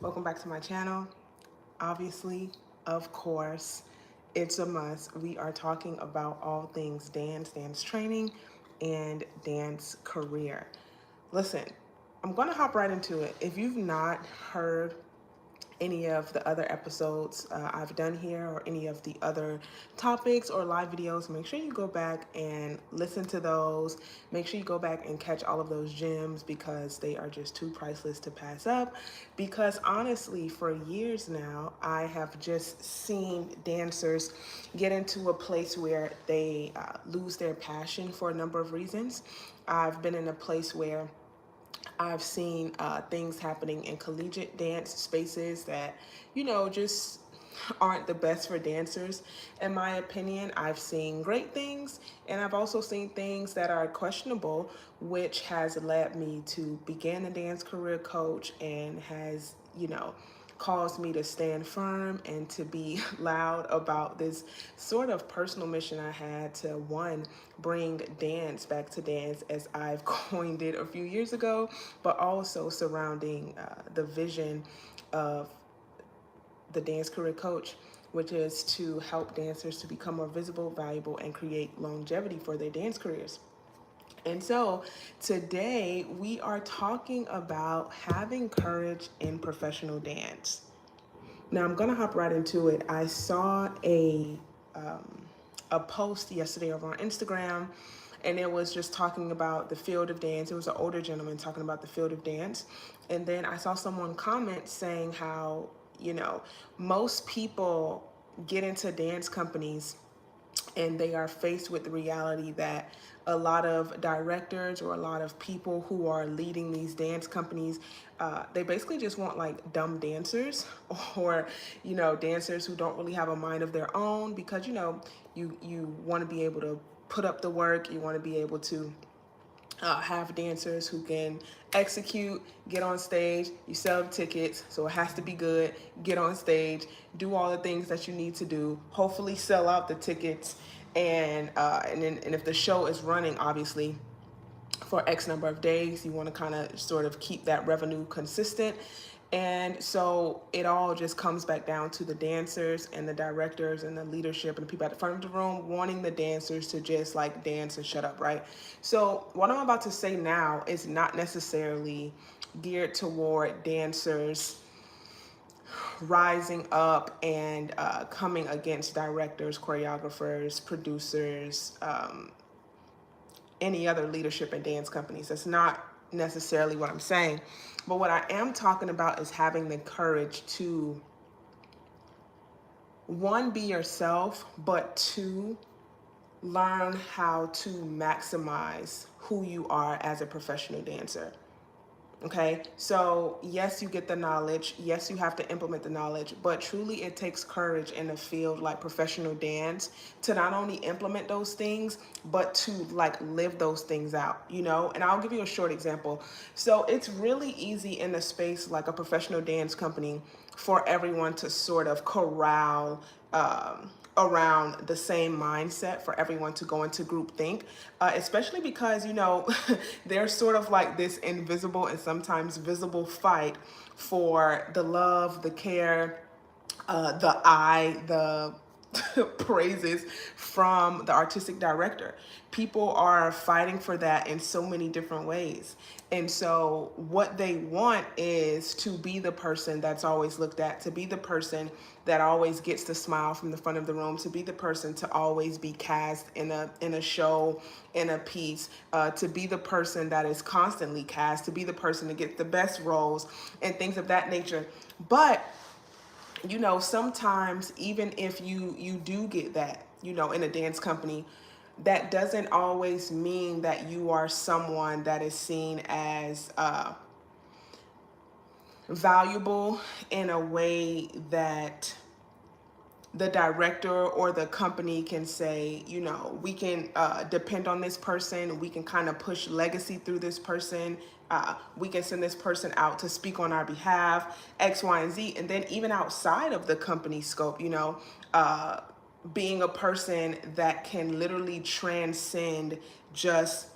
Welcome back to my channel. Obviously, of course, it's a must. We are talking about all things dance training, and dance career. Listen, I'm going to hop right into it. If you've not heard any of the other episodes I've done here or any of the other topics or live videos, make sure you go back and listen to those. Make sure you go back and catch all of those gems because they are just too priceless to pass up. Because honestly, for years now, I have just seen dancers get into a place where they lose their passion for a number of reasons. I've been in a place where I've seen things happening in collegiate dance spaces that, just aren't the best for dancers. In my opinion, I've seen great things and I've also seen things that are questionable, which has led me to begin a dance career coach and has, caused me to stand firm and to be loud about this sort of personal mission I had to, one, bring dance back to dance as I've coined it a few years ago, but also surrounding the vision of the dance career coach, which is to help dancers to become more visible, valuable, and create longevity for their dance careers. And so today we are talking about having courage in professional dance. Now I'm gonna hop right into it. I saw a post yesterday over on Instagram, and it was just talking about the field of dance. It was an older gentleman talking about the field of dance, and then I saw someone comment saying how most people get into dance companies and they are faced with the reality that a lot of directors or a lot of people who are leading these dance companies, they basically just want like dumb dancers or dancers who don't really have a mind of their own, because you want to be able to put up the work, you want to be able to have dancers who can execute, get on stage, you sell tickets, so it has to be good, get on stage, do all the things that you need to do, hopefully sell out the tickets, and if the show is running, obviously, for X number of days, you want to kind of sort of keep that revenue consistent. And so it all just comes back down to the dancers and the directors and the leadership and the people at the front of the room wanting the dancers to just like dance and shut up, right? So what I'm about to say now is not necessarily geared toward dancers rising up and coming against directors, choreographers, producers, any other leadership in dance companies. That's not necessarily what I'm saying. But what I am talking about is having the courage to, one, be yourself, but two, learn how to maximize who you are as a professional dancer. Okay, so yes, you get the knowledge. Yes, you have to implement the knowledge, but truly it takes courage in a field like professional dance to not only implement those things, but to like live those things out, And I'll give you a short example. So it's really easy in a space like a professional dance company for everyone to sort of corral around the same mindset, for everyone to go into group think, especially because there's sort of like this invisible and sometimes visible fight for the love, the care, the praises from the artistic director. People are fighting for that in so many different ways. And so what they want is to be the person that's always looked at, to be the person that always gets the smile from the front of the room, to be the person to always be cast in a show, in a piece, to be the person that is constantly cast, to be the person to get the best roles and things of that nature. But sometimes even if you do get that, in a dance company, that doesn't always mean that you are someone that is seen as valuable in a way that the director or the company can say, we can depend on this person. We can kind of push legacy through this person. We can send this person out to speak on our behalf, X, Y, and Z. And then even outside of the company scope, being a person that can literally transcend just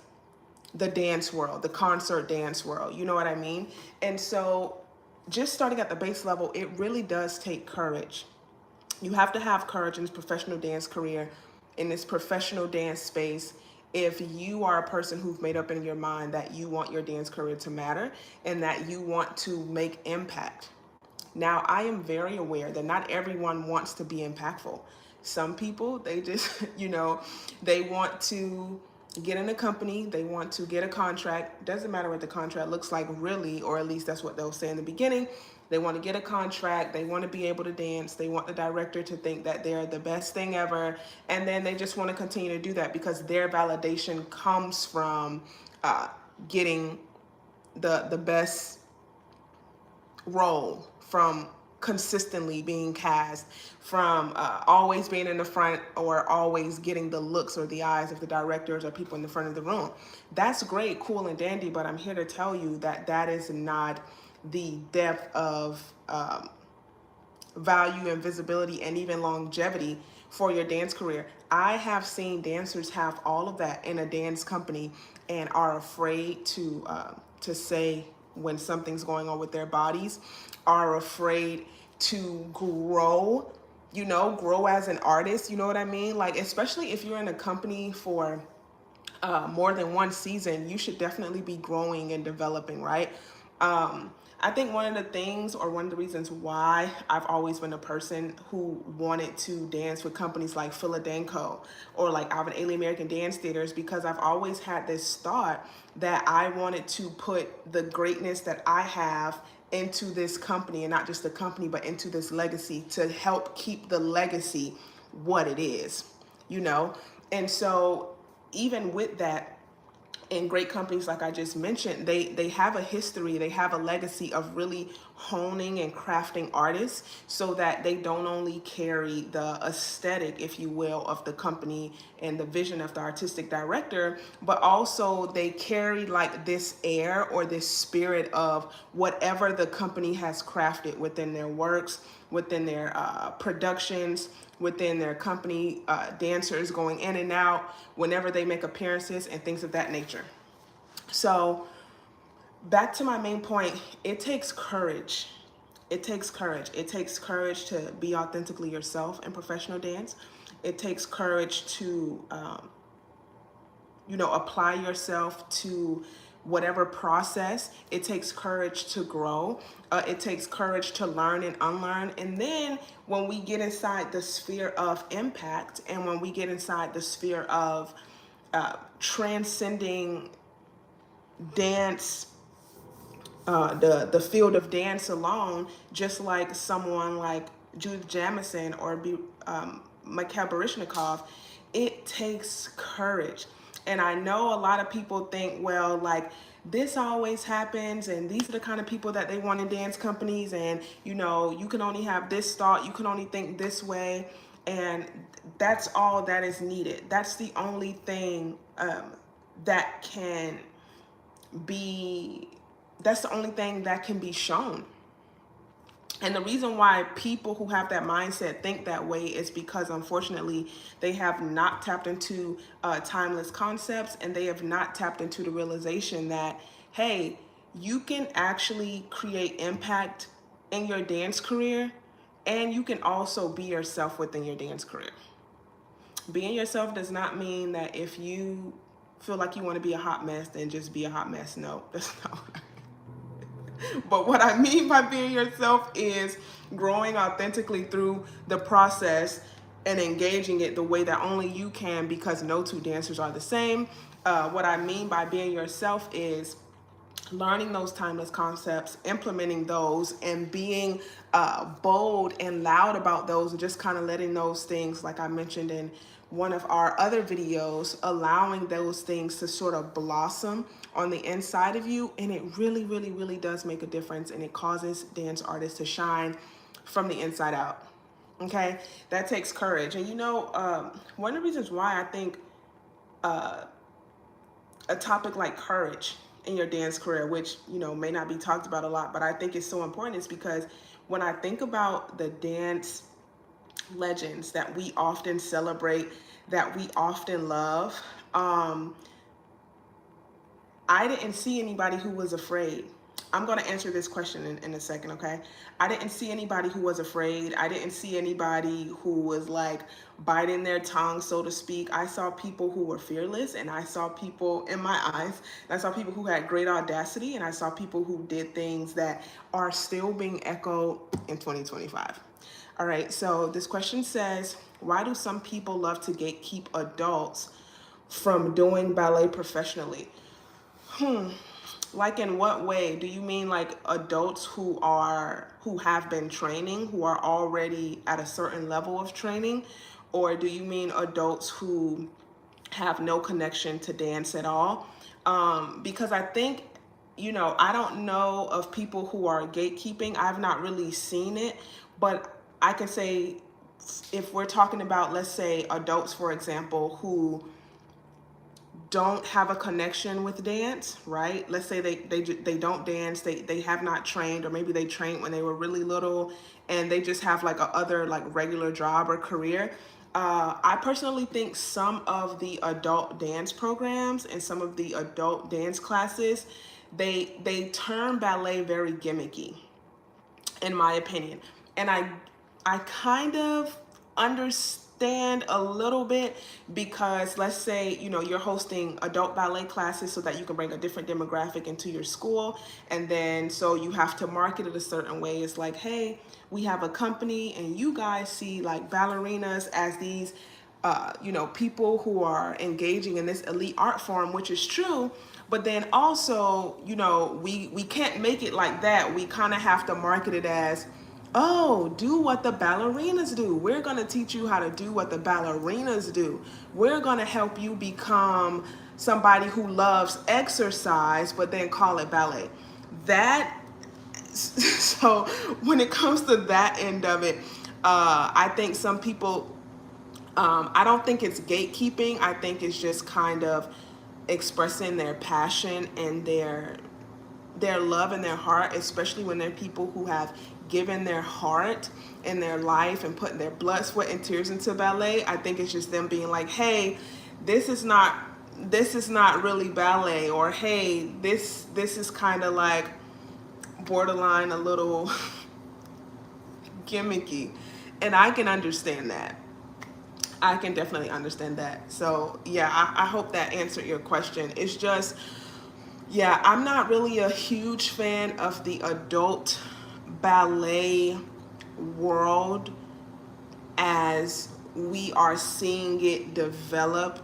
the dance world, the concert dance world. You know what I mean? And so just starting at the base level, it really does take courage. You have to have courage in this professional dance career, in this professional dance space. If you are a person who've made up in your mind that you want your dance career to matter and that you want to make impact. Now, I am very aware that not everyone wants to be impactful. Some people, they just, they want to get in a company, they want to get a contract. Doesn't matter what the contract looks like, really, or at least that's what they'll say in the beginning. They want to get a contract, they want to be able to dance, they want the director to think that they're the best thing ever, and then they just want to continue to do that because their validation comes from getting the best role, from consistently being cast, from always being in the front or always getting the looks or the eyes of the directors or people in the front of the room. That's great, cool, and dandy, but I'm here to tell you that that is not the depth of value and visibility and even longevity for your dance career. I have seen dancers have all of that in a dance company and are afraid to say when something's going on with their bodies, are afraid to grow, grow as an artist, you know what I mean? Like, especially if you're in a company for more than one season, you should definitely be growing and developing, right? I think one of the things, or one of the reasons why I've always been a person who wanted to dance with companies like TheDanceCareerCoach or like Alvin Ailey American Dance Theater, is because I've always had this thought that I wanted to put the greatness that I have into this company, and not just the company, but into this legacy to help keep the legacy what it is, you know? And so even with that, in great companies like I just mentioned, they have a history, they have a legacy of really honing and crafting artists so that they don't only carry the aesthetic, if you will, of the company and the vision of the artistic director, but also they carry like this air or this spirit of whatever the company has crafted within their works, within their productions, within their company, dancers going in and out whenever they make appearances and things of that nature. So back to my main point, it takes courage. It takes courage. It takes courage to be authentically yourself in professional dance. It takes courage to, apply yourself to whatever process. It takes courage to grow. It takes courage to learn and unlearn. And then when we get inside the sphere of impact, and when we get inside the sphere of transcending dance, the field of dance alone, just like someone like Judith Jamison or Mikhail Baryshnikov, it takes courage. And I know a lot of people think, well, like, this always happens and these are the kind of people that they want in dance companies, and you can only have this thought, you can only think this way, and that's all that is needed. That's the only thing that can be, that's the only thing that can be shown. And the reason why people who have that mindset think that way is because, unfortunately, they have not tapped into timeless concepts, and they have not tapped into the realization that, hey, you can actually create impact in your dance career, and you can also be yourself within your dance career. Being yourself does not mean that if you feel like you want to be a hot mess, then just be a hot mess. No, that's not what I mean. But what I mean by being yourself is growing authentically through the process and engaging it the way that only you can, because no two dancers are the same. What I mean by being yourself is learning those timeless concepts, implementing those, and being bold and loud about those, and just kind of letting those things, like I mentioned in one of our other videos, allowing those things to sort of blossom on the inside of you. And it really, really, really does make a difference, and it causes dance artists to shine from the inside out. Okay, that takes courage. And one of the reasons why I think a topic like courage in your dance career, which may not be talked about a lot, but I think it's so important, is because when I think about the dance legends that we often celebrate, that we often love, I didn't see anybody who was afraid. I'm going to answer this question in a second, okay? I didn't see anybody who was afraid. I didn't see anybody who was like biting their tongue, so to speak. I saw people who were fearless, and I saw people in my eyes. And I saw people who had great audacity, and I saw people who did things that are still being echoed in 2025. All right, so this question says, why do some people love to gatekeep adults from doing ballet professionally? Like in what way? Do you mean like adults who have been training, who are already at a certain level of training? Or do you mean adults who have no connection to dance at all? Because I think, I don't know of people who are gatekeeping. I've not really seen it, but I can say, if we're talking about, let's say, adults, for example, who don't have a connection with dance, right? Let's say they don't dance, they have not trained, or maybe they trained when they were really little, and they just have like a other like regular job or career. I personally think some of the adult dance programs and some of the adult dance classes, they turn ballet very gimmicky, in my opinion. And I kind of understand a little bit, because let's say, you're hosting adult ballet classes so that you can bring a different demographic into your school, and then so you have to market it a certain way. It's like, hey, we have a company and you guys see like ballerinas as these people who are engaging in this elite art form, which is true. But then also, we can't make it like that. We kind of have to market it as, oh, do what the ballerinas do. We're going to teach you how to do what the ballerinas do. We're going to help you become somebody who loves exercise, but then call it ballet. That, so when it comes to that end of it, I think some people, I don't think it's gatekeeping. I think it's just kind of expressing their passion and their love and their heart, especially when they're people who have given their heart and their life and putting their blood, sweat, and tears into ballet. I think it's just them being like, hey, this is not really ballet, or hey, this is kind of like borderline a little gimmicky. And I can understand that. I can definitely understand that. So yeah, I hope that answered your question. It's just, yeah, I'm not really a huge fan of the adult ballet world as we are seeing it develop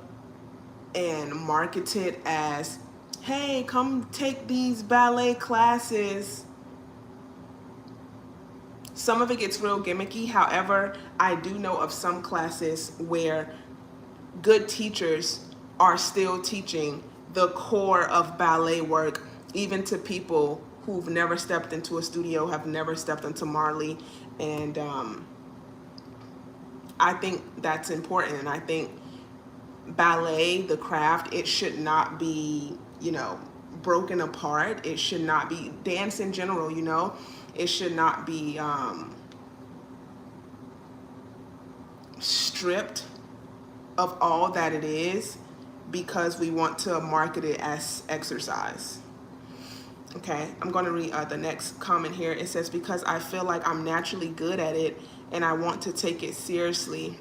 and marketed as, hey, come take these ballet classes. Some of it gets real gimmicky. However, I do know of some classes where good teachers are still teaching the core of ballet work, even to people who've never stepped into a studio, have never stepped into Marley. And I think that's important. And I think ballet, the craft, it should not be, broken apart. It should not be, dance in general, it should not be stripped of all that it is because we want to market it as exercise. Okay, I'm going to read the next comment here. It says, because I feel like I'm naturally good at it and I want to take it seriously.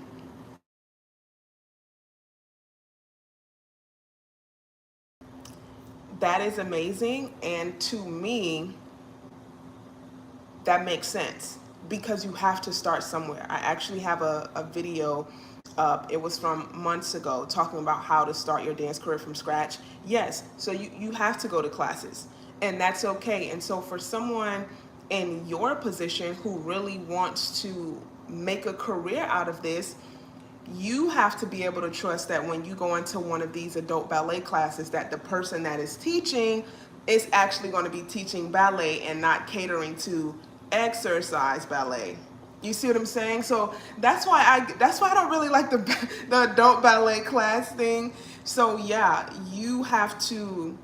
That is amazing. And to me, that makes sense because you have to start somewhere. I actually have a video up. It was from months ago talking about how to start your dance career from scratch. Yes, so you have to go to classes, and that's okay. And so for someone in your position who really wants to make a career out of this, you have to be able to trust that when you go into one of these adult ballet classes, that the person that is teaching is actually going to be teaching ballet and not catering to exercise ballet. You see what I'm saying? So that's why I don't really like the adult ballet class thing. So yeah, you have to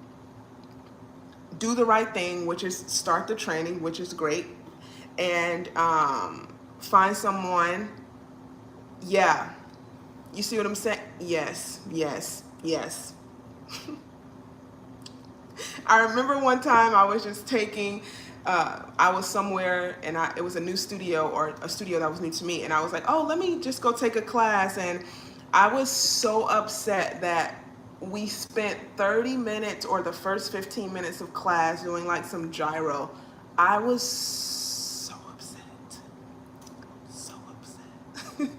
do the right thing, which is start the training, which is great, and find someone. Yeah, you see what I'm saying? Yes, yes, yes. I remember one time I was just taking, I was somewhere and it was a new studio, or a studio that was new to me. And I was like, oh, let me just go take a class. And I was so upset that we spent 30 minutes or the first 15 minutes of class doing like some gyro. I was so upset. So upset.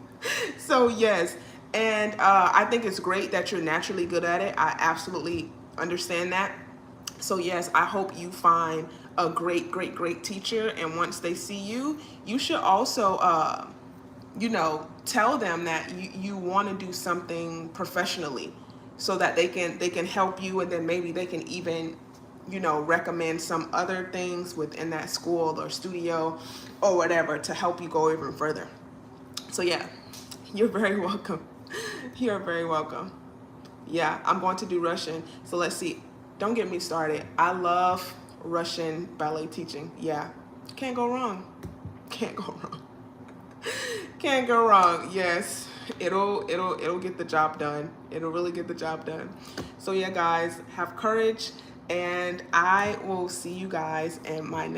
So yes, and I think it's great that you're naturally good at it. I absolutely understand that. So yes, I hope you find a great teacher, and once they see you, you should also tell them that you want to do something professionally, so that they can help you, and then maybe they can even recommend some other things within that school or studio or whatever to help you go even further. So yeah, you're very welcome. You're very welcome. Yeah, I'm going to do Russian. So let's see. Don't get me started. I love Russian ballet teaching. Yeah, can't go wrong. Can't go wrong. Can't go wrong. Yes, it'll get the job done. It'll really get the job done. So yeah, guys, have courage, and I will see you guys in my next